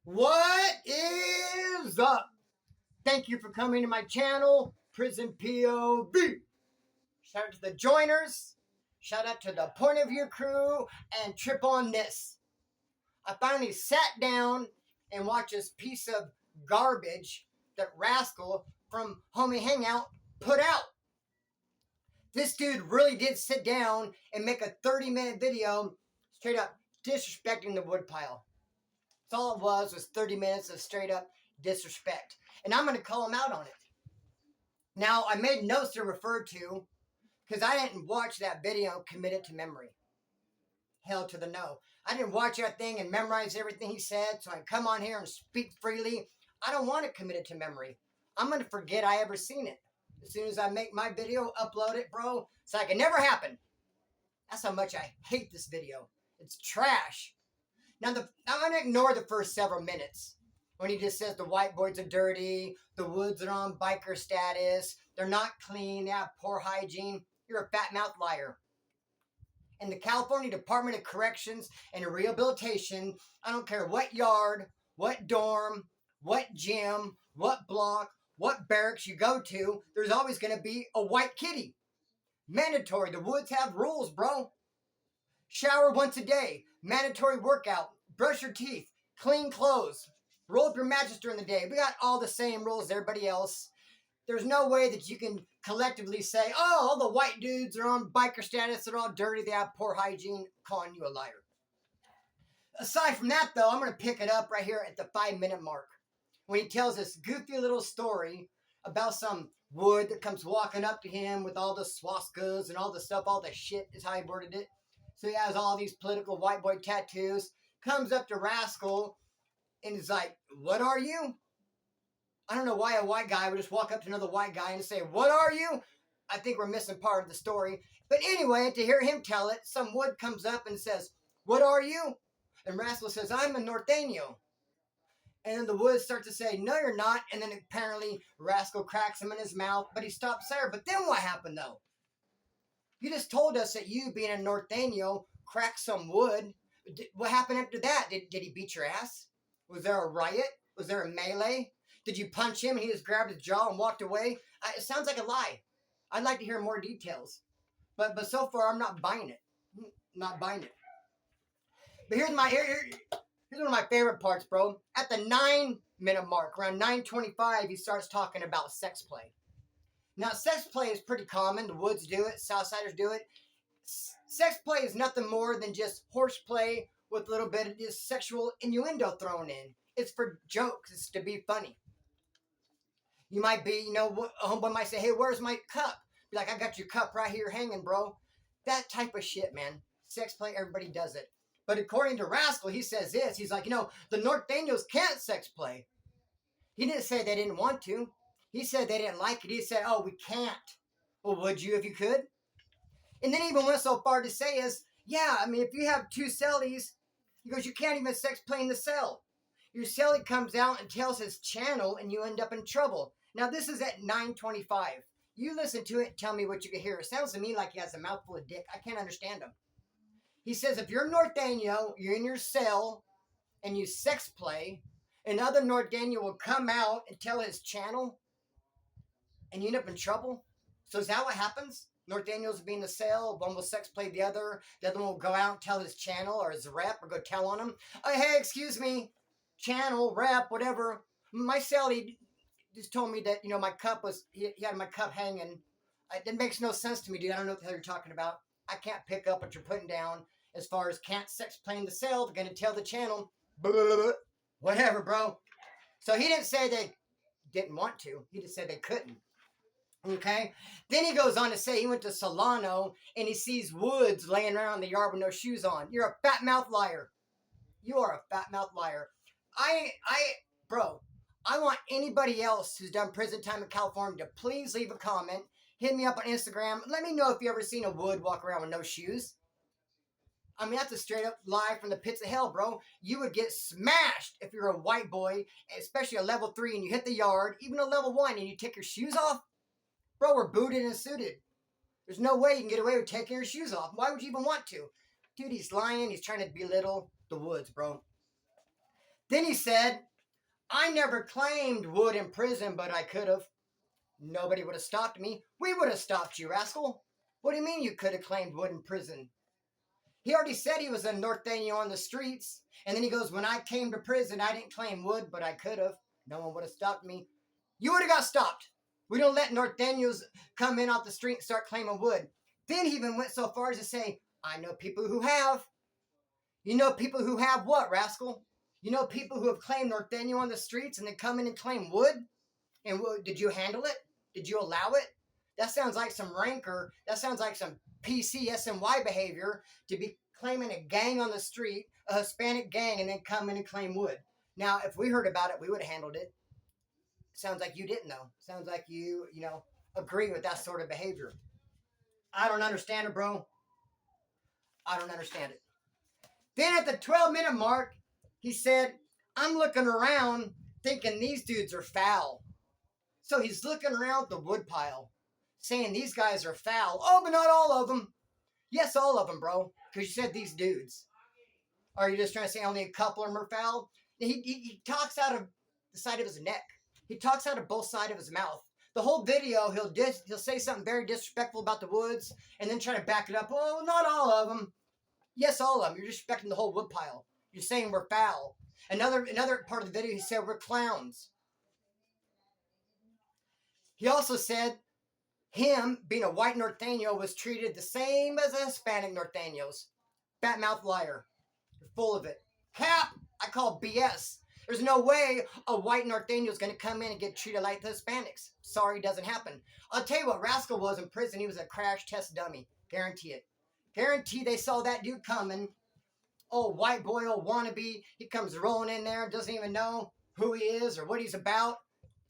What is up? Thank you for coming to my channel, Prison POV. Shout out to the joiners, shout out to the point of view crew, and trip on this. I finally sat down and watched this piece of garbage that Rascal from Homie Hangout put out. This dude really did sit down and make a 30-minute video straight up disrespecting the Woodpile. That's all it was 30 minutes of straight up disrespect. And I'm going to call him out on it. Now, I made notes to refer to because I didn't watch that video committed to memory. Hell to the no. I didn't watch that thing and memorize everything he said so I can come on here and speak freely. I don't want it committed to memory. I'm going to forget I ever seen it. As soon as I make my video, upload it, bro, so it can never happen. That's how much I hate this video. It's trash. Now, I'm going to ignore the first several minutes when he just says the white boys are dirty, the woods are on biker status, they're not clean, they have poor hygiene. You're a fat mouth liar. And the California Department of Corrections and Rehabilitation, I don't care what yard, what dorm, what gym, what block, what barracks you go to, there's always going to be a white kitty. Mandatory. The woods have rules, bro. Shower once a day. Mandatory workout. Brush your teeth. Clean clothes. Roll up your mattress during the day. We got all the same rules as everybody else. There's no way that you can collectively say, oh, all the white dudes are on biker status. They're all dirty. They have poor hygiene. Calling you a liar. Aside from that, though, I'm going to pick it up right here at the 5-minute mark. When he tells this goofy little story about some wood that comes walking up to him with all the swastikas and all the stuff, all the shit is how he worded it. So he has all these political white boy tattoos, comes up to Rascal, and is like, what are you? I don't know why a white guy would just walk up to another white guy and say, what are you? I think we're missing part of the story. But anyway, to hear him tell it, some wood comes up and says, what are you? And Rascal says, I'm a norteño. And then the woods start to say, no, you're not. And then apparently Rascal cracks him in his mouth, but he stops there. But then what happened, though? You just told us that you, being a norteño, cracked some wood. What happened after that? Did he beat your ass? Was there a riot? Was there a melee? Did you punch him and he just grabbed his jaw and walked away? It sounds like a lie. I'd like to hear more details. But so far, I'm not buying it. Not buying it. But here's one of my favorite parts, bro. At the 9-minute mark, around 9:25, he starts talking about sex play. Now, sex play is pretty common. The woods do it. Southsiders do it. Sex play is nothing more than just horseplay with a little bit of this sexual innuendo thrown in. It's for jokes. It's to be funny. You might be, a homeboy might say, hey, where's my cup? Be like, I got your cup right here hanging, bro. That type of shit, man. Sex play, everybody does it. But according to Rascal, he says this. He's like, the norteños can't sex play. He didn't say they didn't want to. He said they didn't like it. He said, oh, we can't. Well, would you if you could? And then he even went so far to say is, yeah, I mean, if you have two cellies, he goes, you can't even sex play in the cell. Your cellie comes out and tells his channel and you end up in trouble. Now, this is at 9:25. You listen to it and tell me what you can hear. It sounds to me like he has a mouthful of dick. I can't understand him. He says if you're norteño, you're in your cell, and you sex play, another norteño will come out and tell his channel, and you end up in trouble. So is that what happens? Norteños will be in the cell, one will sex play the other one will go out and tell his channel or his rep or go tell on him. Oh, hey, excuse me, channel, rep, whatever. My cellie just told me that, my cup was, he had my cup hanging. It makes no sense to me, dude. I don't know what the hell you're talking about. I can't pick up what you're putting down as far as can't sex play in the cell. They're going to tell the channel. Blah, blah, blah. Whatever, bro. So he didn't say they didn't want to. He just said they couldn't. Okay? Then he goes on to say he went to Solano and he sees woods laying around in the yard with no shoes on. You're a fat mouth liar. You are a fat mouth liar. Bro, I want anybody else who's done prison time in California to please leave a comment. Hit me up on Instagram. Let me know if you ever seen a wood walk around with no shoes. I mean, that's a straight up lie from the pits of hell, bro. You would get smashed if you're a white boy, especially a level 3, and you hit the yard, even a level 1, and you take your shoes off. Bro, we're booted and suited. There's no way you can get away with taking your shoes off. Why would you even want to? Dude, he's lying. He's trying to belittle the woods, bro. Then he said, I never claimed wood in prison, but I could have. Nobody would have stopped me. We would have stopped you, rascal. What do you mean you could have claimed wood in prison? He already said he was a Norteño on the streets. And then he goes, when I came to prison, I didn't claim wood, but I could have. No one would have stopped me. You would have got stopped. We don't let Norteños come in off the street and start claiming wood. Then he even went so far as to say, I know people who have. You know people who have what, rascal? You know people who have claimed Norteño on the streets and then come in and claim wood? And did you handle it? Did you allow it? That sounds like some rancor. That sounds like some PCSNY behavior to be claiming a gang on the street, a Hispanic gang, and then come in and claim wood. Now, if we heard about it, we would have handled it. Sounds like you didn't, though. Sounds like you agree with that sort of behavior. I don't understand it, bro. I don't understand it. Then at the 12-minute mark, he said, I'm looking around thinking these dudes are foul. So he's looking around the woodpile, saying these guys are foul. Oh, but not all of them. Yes, all of them, bro. Because you said these dudes. Are you just trying to say only a couple of them are foul? He talks out of the side of his neck. He talks out of both sides of his mouth. The whole video, he'll say something very disrespectful about the woods and then try to back it up. Oh, not all of them. Yes, all of them. You're disrespecting the whole woodpile. You're saying we're foul. Another part of the video, he said we're clowns. He also said him, being a white Norteño, was treated the same as a Hispanic Norteños. Bat-mouth liar. You're full of it. Cap! I call BS. There's no way a white Norteño is going to come in and get treated like the Hispanics. Sorry, doesn't happen. I'll tell you what Rascal was in prison. He was a crash test dummy. Guarantee it. Guarantee they saw that dude coming. Old white boy, old wannabe. He comes rolling in there, doesn't even know who he is or what he's about.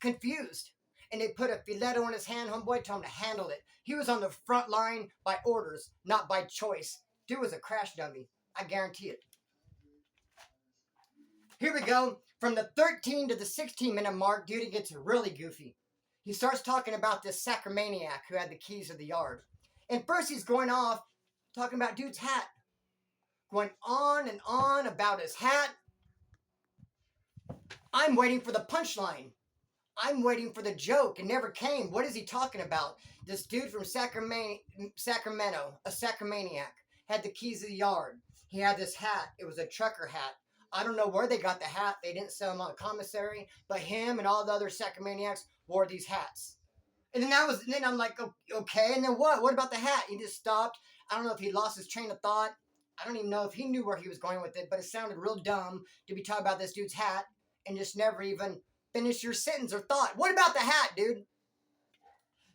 Confused. And they put a filetto in his hand. Homeboy told him to handle it. He was on the front line by orders, not by choice. Dude was a crash dummy. I guarantee it. Here we go. From the 13 to the 16-minute mark, dude, it gets really goofy. He starts talking about this sacramaniac who had the keys of the yard. And first he's going off, talking about dude's hat. Going on and on about his hat. I'm waiting for the punchline. I'm waiting for the joke. It never came. What is he talking about? This dude from Sacramento, a sacramaniac, had the keys of the yard. He had this hat. It was a trucker hat. I don't know where they got the hat. They didn't sell them on a commissary. But him and all the other sacramaniacs wore these hats. And then I'm like, okay, and then what? What about the hat? He just stopped. I don't know if he lost his train of thought. I don't even know if he knew where he was going with it, but it sounded real dumb to be talking about this dude's hat and just never even finish your sentence or thought. What about the hat, dude?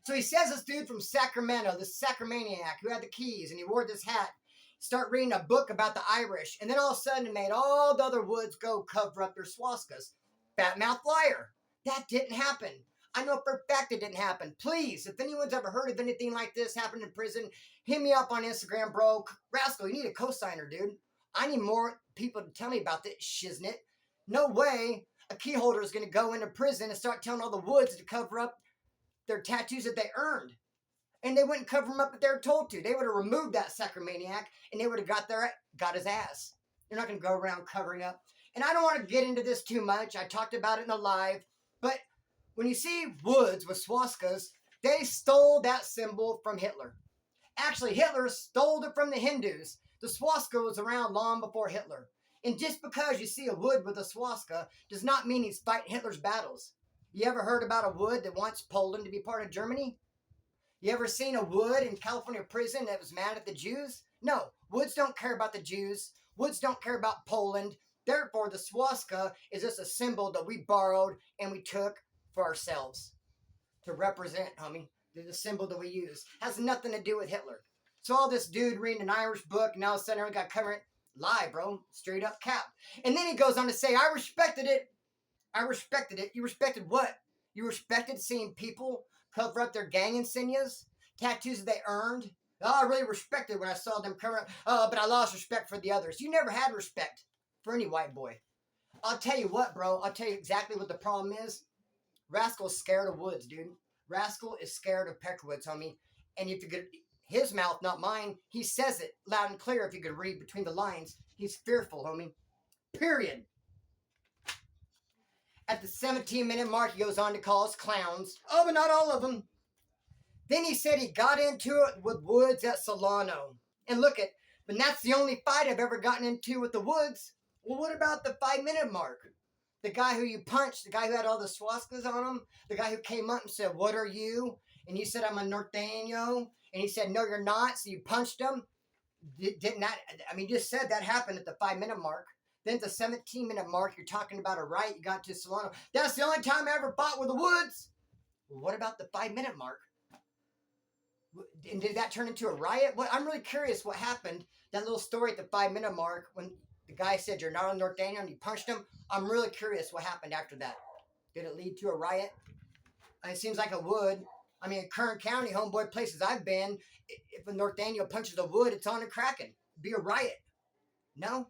So he says this dude from Sacramento, this sacramaniac who had the keys and he wore this hat, start reading a book about the Irish, and then all of a sudden it made all the other woods go cover up their swastikas. Bat-mouth liar. That didn't happen. I know for a fact it didn't happen. Please, if anyone's ever heard of anything like this happen in prison, hit me up on Instagram, bro. Rascal, you need a cosigner, dude. I need more people to tell me about this shiznit. No way a key holder is going to go into prison and start telling all the woods to cover up their tattoos that they earned. And they wouldn't cover them up if they were told to. They would have removed that sacramaniac and they would have got his ass. They're not going to go around covering up. And I don't want to get into this too much. I talked about it in the live. But when you see woods with swastikas, they stole that symbol from Hitler. Actually, Hitler stole it from the Hindus. The swastika was around long before Hitler. And just because you see a wood with a swastika does not mean he's fighting Hitler's battles. You ever heard about a wood that wants Poland to be part of Germany? You ever seen a wood in California prison that was mad at the Jews? No, woods don't care about the Jews. Woods don't care about Poland. Therefore, the swastika is just a symbol that we borrowed and we took for ourselves to represent, homie. The symbol that we use has nothing to do with Hitler. So all this dude reading an Irish book, and all of a sudden everyone got current. Lie, bro. Straight up cap. And then he goes on to say, I respected it. I respected it. You respected what? You respected seeing people cover up their gang insignias, tattoos that they earned. Oh, I really respected when I saw them cover up. But I lost respect for the others. You never had respect for any white boy. I'll tell you what, bro. I'll tell you exactly what the problem is. Rascal's scared of woods, dude. Rascal is scared of peckerwoods, homie. And if you could, his mouth, not mine, he says it loud and clear if you could read between the lines. He's fearful, homie. Period. At the 17-minute mark, he goes on to call us clowns. Oh, but not all of them. Then he said he got into it with Woods at Solano. And look at, but that's the only fight I've ever gotten into with the Woods. Well, what about the 5-minute mark? The guy who you punched, the guy who had all the swastikas on him, the guy who came up and said, "What are you?" And you said, "I'm a norteño." And he said, "No, you're not." So you punched him. Didn't that, I mean, you just said that happened at the 5-minute mark. Then at the 17-minute mark, you're talking about a riot. You got to Solano. That's the only time I ever fought with the Woods. Well, what about the 5-minute mark? And did that turn into a riot? What, I'm really curious what happened. That little story at the 5-minute mark when the guy said, "You're not a norteño," and you punched him. I'm really curious what happened after that. Did it lead to a riot? It seems like it would. I mean, in Kern County, homeboy, places I've been, if a norteño punches a Wood, it's on and cracking. It'd be a riot. No?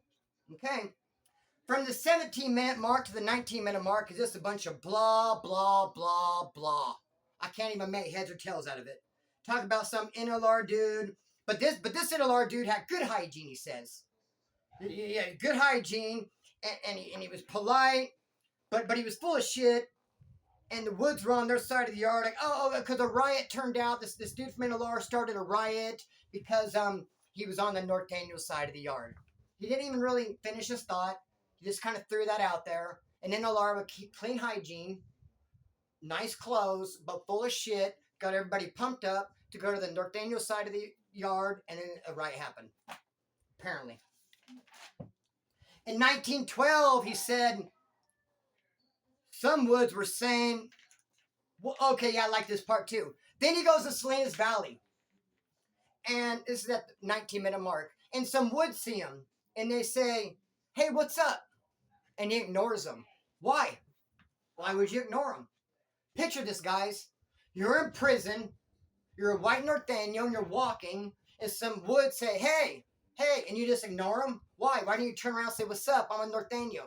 Okay. From the 17-minute mark to the 19-minute mark is just a bunch of blah, blah, blah, blah. I can't even make heads or tails out of it. Talk about some NLR dude. But this NLR dude had good hygiene, he says. Yeah, good hygiene. And he was polite, but he was full of shit. And the Woods were on their side of the yard, like, oh, because a riot turned out. This dude from NLR started a riot because he was on the norteño side of the yard. He didn't even really finish his thought. He just kind of threw that out there. And NLR would keep clean hygiene, nice clothes, but full of shit. Got everybody pumped up to go to the norteño side of the yard, and then a riot happened. Apparently. In 1912, he said, some Woods were saying, well, okay, yeah, I like this part too. Then he goes to Salinas Valley. And this is at the 19-minute mark. And some Woods see him. And they say, "Hey, what's up?" And he ignores them. Why? Why would you ignore him? Picture this, guys. You're in prison. You're a white norteño and you're walking. And some Woods say, hey, and you just ignore him? Why? Why don't you turn around and say, "What's up? I'm a norteño.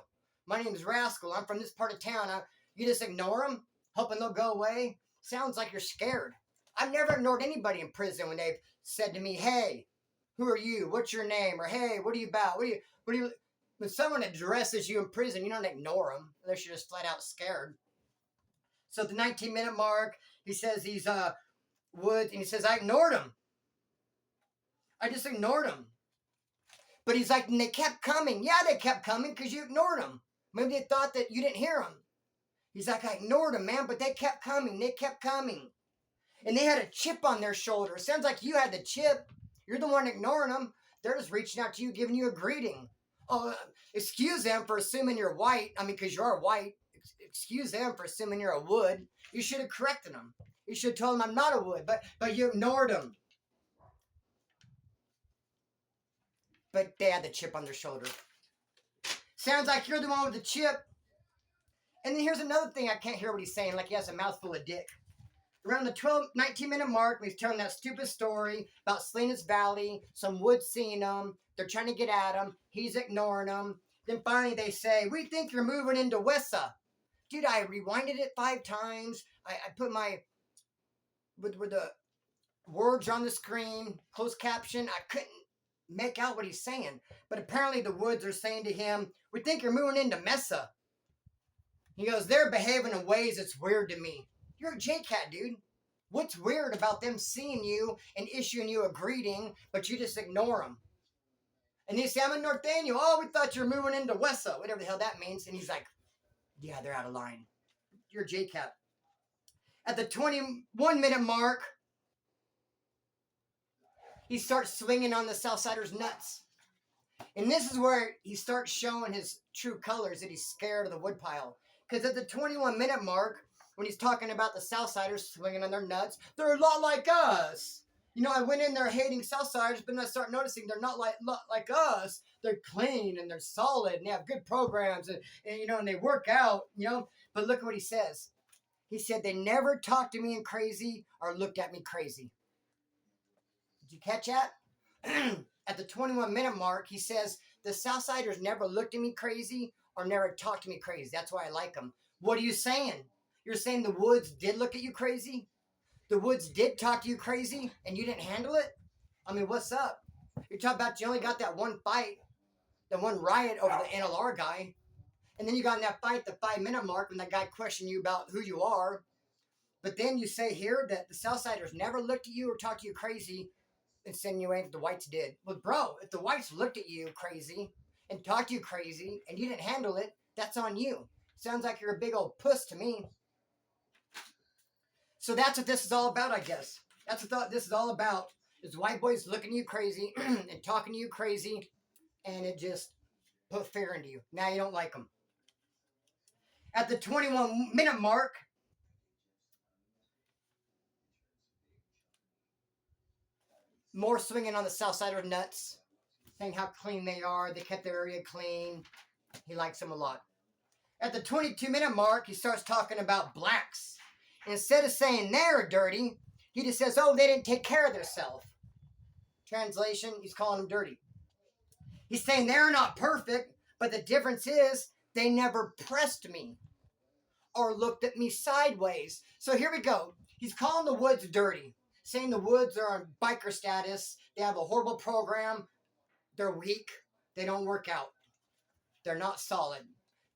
My name is Rascal. I'm from this part of town." You just ignore them, hoping they'll go away? Sounds like you're scared. I've never ignored anybody in prison when they've said to me, "Hey, who are you? What's your name?" Or, "Hey, what are you about? What do you?" When someone addresses you in prison, you don't ignore them unless you're just flat out scared. So at the 19-minute mark, he says he's Woods, and he says, "I ignored him. I just ignored him." But he's like, "And they kept coming." Yeah, they kept coming because you ignored them. Maybe they thought that you didn't hear them. He's like, "I ignored them, man, but they kept coming. They kept coming." And they had a chip on their shoulder. Sounds like you had the chip. You're the one ignoring them. They're just reaching out to you, giving you a greeting. Oh, excuse them for assuming you're white. I mean, because you are white. Excuse them for assuming you're a Wood. You should have corrected them. You should have told them, "I'm not a Wood," but you ignored them. But they had the chip on their shoulder. Sounds like you're the one with the chip. And then here's another thing I can't hear what he's saying, like he has a mouthful of dick. Around the 19-minute mark, when he's telling that stupid story about Salinas Valley, some Woods seeing him, they're trying to get at him, he's ignoring them. Then finally they say, "We think you're moving into Wessa." Dude, I rewinded it 5 times. I put my, with the words on the screen, closed caption. I couldn't make out what he's saying. But apparently the Woods are saying to him, "We think you're moving into Mesa." He goes, "They're behaving in ways that's weird to me." You're a J-Cat, dude. What's weird about them seeing you and issuing you a greeting, but you just ignore them? And they say, "I'm a norteño." "Oh, we thought you were moving into Wessa," whatever the hell that means. And he's like, "Yeah, they're out of line. You're a J-Cat." At the 21-minute mark, he starts swinging on the Southsider's nuts. And this is where he starts showing his true colors, that he's scared of the Woodpile. Because at the 21-minute mark, when he's talking about the Southsiders swinging on their nuts, "They're a lot like us. You know, I went in there hating Southsiders, but then I start noticing they're not like us. They're clean and they're solid and they have good programs and you know, and they work out, you know." But look at what he says. He said, "They never talked to me in crazy or looked at me crazy." Did you catch that? At the 21-minute mark, he says, "The Southsiders never looked at me crazy or never talked to me crazy. That's why I like them." What are you saying? You're saying the Woods did look at you crazy? The Woods did talk to you crazy and you didn't handle it? I mean, what's up? You're talking about you only got that one fight, that one riot over the NLR guy. And then you got in that fight, the 5-minute mark, when that guy questioned you about who you are. But then you say here that the Southsiders never looked at you or talked to you crazy, insinuating that the whites did. Well, bro, if the whites looked at you crazy and talked to you crazy and you didn't handle it, that's on you. Sounds like you're a big old puss to me. So that's what this is all about, I guess. That's what this is all about. Is white boys looking at you crazy and talking to you crazy, and it just put fear into you. Now you don't like them. At the 21-minute mark, more swinging on the Southsider nuts, saying how clean they are. They kept their area clean. He likes them a lot. At the 22-minute mark, he starts talking about blacks. Instead of saying they're dirty, he just says, oh, they didn't take care of themselves. Translation, he's calling them dirty. He's saying they're not perfect, but the difference is they never pressed me or looked at me sideways. So here we go. He's calling the woods dirty, saying the woods are on biker status. They have a horrible program. They're weak. They don't work out. They're not solid.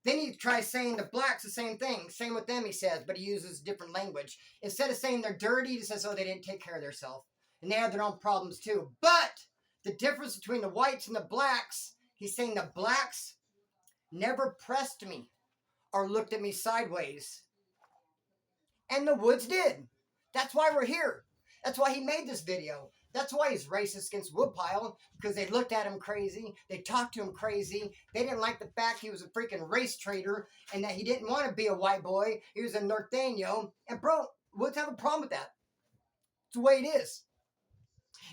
Then he tries saying the blacks the same thing. Same with them, he says, but he uses different language. Instead of saying they're dirty, he says, oh, they didn't take care of themselves. And they have their own problems too. But the difference between the whites and the blacks, he's saying the blacks never pressed me or looked at me sideways. And the woods did. That's why we're here. That's why he made this video. That's why he's racist against Woodpile, because they looked at him crazy. They talked to him crazy. They didn't like the fact he was a freaking race traitor and that he didn't want to be a white boy. He was a Norteño. And bro, Woods have a problem with that. It's the way it is.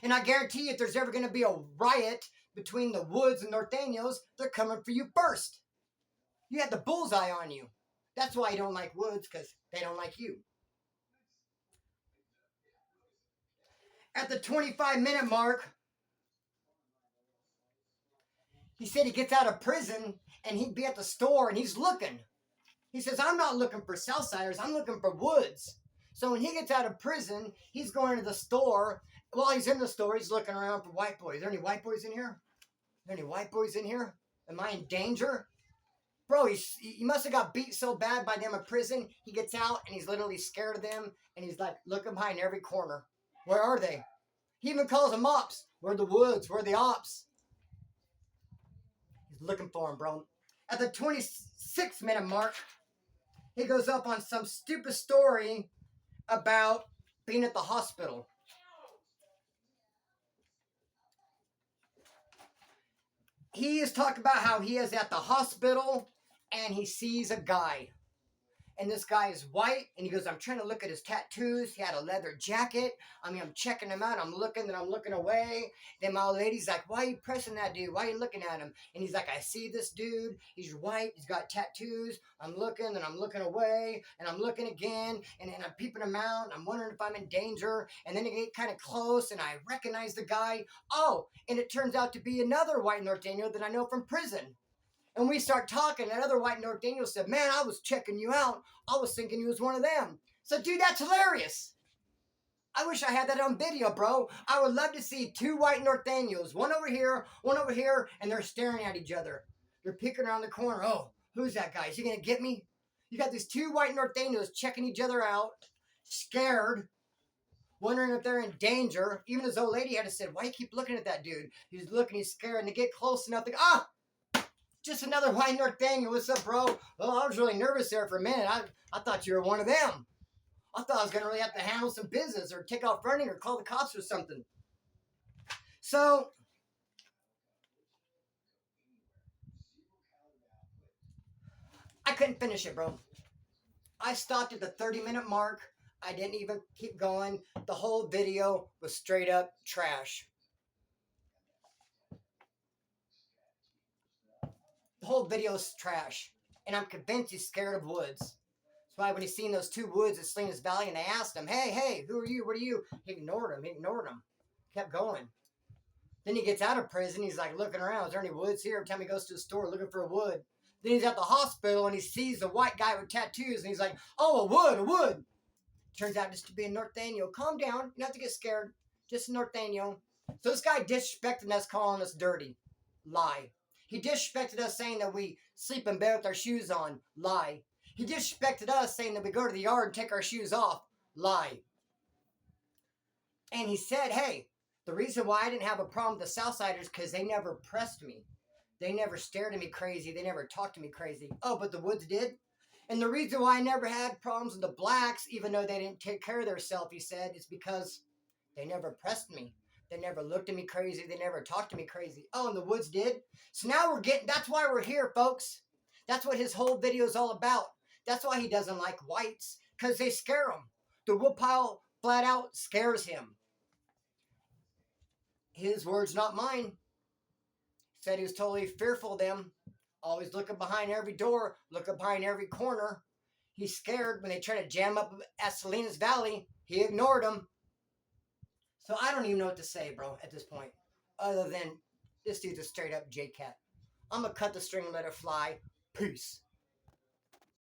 And I guarantee you, if there's ever going to be a riot between the Woods and Norteños, they're coming for you first. You had the bullseye on you. That's why you don't like Woods, because they don't like you. At the 25-minute mark, he said he gets out of prison and he'd be at the store and he's looking. He says, I'm not looking for Southsiders, I'm looking for Woods. So when he gets out of prison, he's going to the store. While he's in the store, he's looking around for white boys. Are there any white boys in here? Are there any white boys in here? Am I in danger? Bro, he must have got beat so bad by them in prison, he gets out and he's literally scared of them and he's like looking behind every corner. Where are they? He even calls them ops. Where are the Woods? Where are the ops? He's looking for them, bro. At the 26-minute mark, he goes up on some stupid story about being at the hospital. He is talking about how he is at the hospital and he sees a guy. And this guy is white, and he goes, I'm trying to look at his tattoos. He had a leather jacket. I'm checking him out. I'm looking, and I'm looking away. Then my old lady's like, why are you pressing that dude? Why are you looking at him? And he's like, I see this dude. He's white. He's got tattoos. I'm looking, and I'm looking away, and I'm looking again, and then I'm peeping him out. And I'm wondering if I'm in danger. And then I get kind of close, and I recognize the guy. Oh, and it turns out to be another white Norteño that I know from prison. And we start talking, and another white Norteño said, man, I was checking you out. I was thinking you was one of them. So, dude, that's hilarious. I wish I had that on video, bro. I would love to see two white Norteños, one over here, and they're staring at each other. They're peeking around the corner. Oh, who's that guy? Is he going to get me? You got these two white Norteños checking each other out, scared, wondering if they're in danger. Even his old lady had to say, why you keep looking at that dude? He's looking, he's scared, and they get close enough. They go, ah! Just another white Norteño. What's up, bro? Oh, I was really nervous there for a minute. I thought you were one of them. I thought I was going to really have to handle some business or take off running or call the cops or something. So, I couldn't finish it, bro. I stopped at the 30-minute mark. I didn't even keep going. The whole video was straight up trash. The whole video's trash. And I'm convinced he's scared of Woods. That's why when he seen those two Woods at Salinas Valley and they asked him, hey, who are you? What are you? He ignored them. Kept going. Then he gets out of prison. He's like looking around. Is there any Woods here? Every time he goes to the store looking for a Wood. Then he's at the hospital and he sees a white guy with tattoos and he's like, oh, a Wood. Turns out just to be a Norteño. Calm down. You don't have to get scared. Just a Norteño. So this guy disrespecting us, calling us dirty. Lie. He disrespected us saying that we sleep in bed with our shoes on. Lie. He disrespected us saying that we go to the yard and take our shoes off. Lie. And he said, hey, the reason why I didn't have a problem with the Southsiders because they never pressed me. They never stared at me crazy. They never talked to me crazy. Oh, but the Woods did? And the reason why I never had problems with the blacks, even though they didn't take care of themselves, he said, is because they never pressed me. They never looked at me crazy. They never talked to me crazy. Oh, and the Woods did? So now we're getting, that's why we're here, folks. That's what his whole video is all about. That's why he doesn't like whites, because they scare him. The Woodpile flat out scares him. His words, not mine. Said he was totally fearful of them. Always looking behind every door, looking behind every corner. He's scared when they try to jam up at Salinas Valley. He ignored them. So I don't even know what to say, bro, at this point. Other than this dude's a straight up J-Cat. I'm going to cut the string and let it fly. Peace.